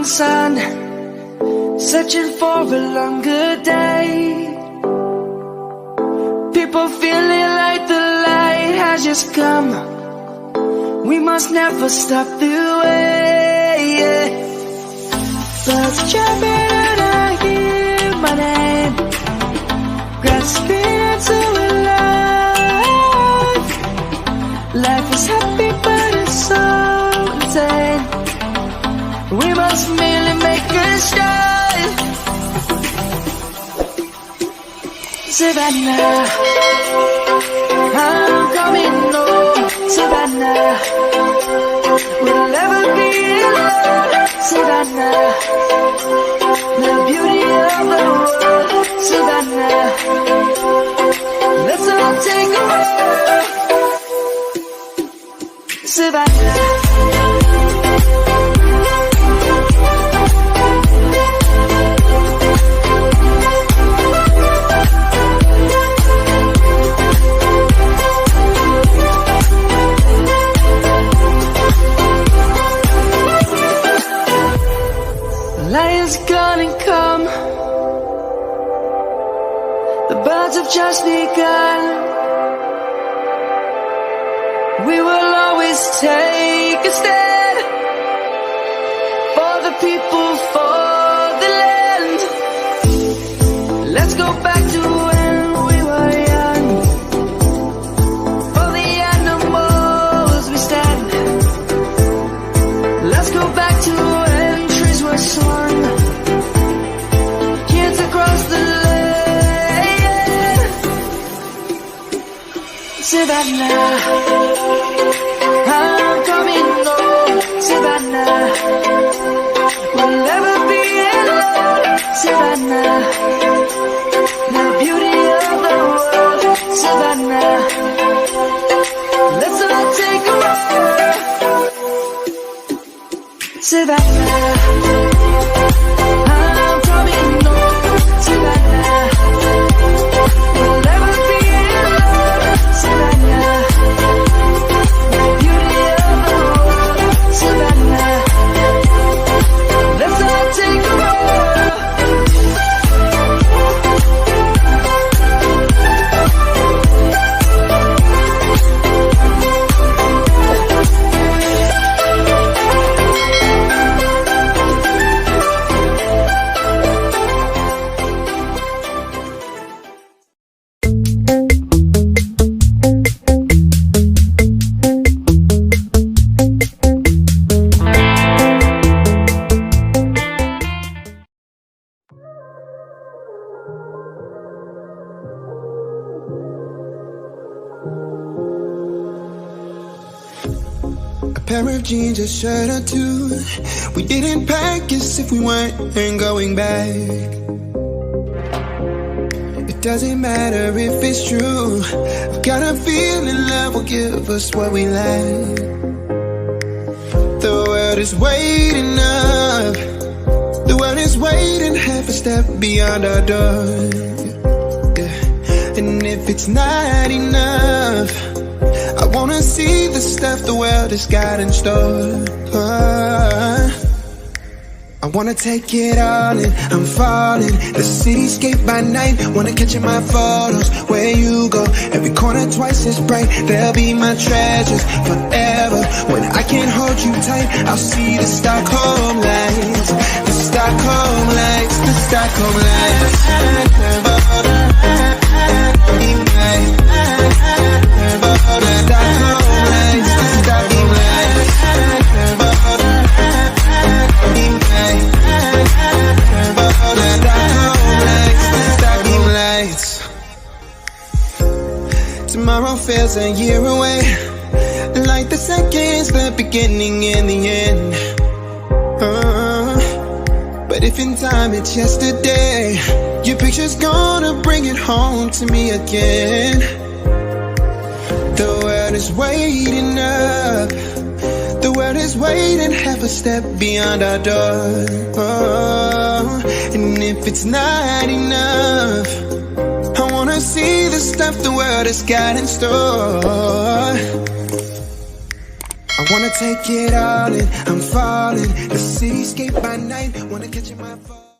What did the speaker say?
morning sun, searching for a longer day. People feeling like the light has just come. We must never stop the way. Birds chirping and I hear my name, grasping into a life. Life is happy but it's so insane. We must merely make a start. Savannah, I'm coming home. Savannah, we'll never be alone. Savannah, the beauty of the world. Savannah, let's all take a walk. Savannah, lion's gonna come. The birds have just begun. We will always take a stand for the people, for the land. Let's go back to when we were young. For the animals we stand. Let's go back to when trees were swung, kids across the land. Savannah, I'm coming home. Savannah, we'll never be alone. Savannah, the beauty of the world. Savannah, let's all take a walk. Savannah, I'm coming home. Savannah, we'll never be alone. Savannah, the beauty of the world. Savannah, let's all take a walk. Pair of jeans, a shirt or two. We didn't pack as if we weren't going back. It doesn't matter if it's true. I've got a feeling love will give us what we lack. The world is waiting up. The world is waiting half a step beyond our door. Yeah. And if it's not enough, I wanna see the stuff the world has got in store. I wanna take it all in, I'm falling. The cityscape by night, wanna catch in my photos. Where you go, every corner twice as bright. They'll be my treasures forever. When I can't hold you tight, I'll see the Stockholm lights. The Stockholm lights, the Stockholm lights. Tomorrow feels a year away, like the seconds, the beginning and the end. But if in time it's yesterday, your picture's gonna bring it home to me again. The world is waiting up. The world is waiting half a step beyond our door. And if it's not enough, I wanna see the stuff the world has got in store. I wanna take it all in, I'm falling. The cityscape by night, wanna catch in my phone.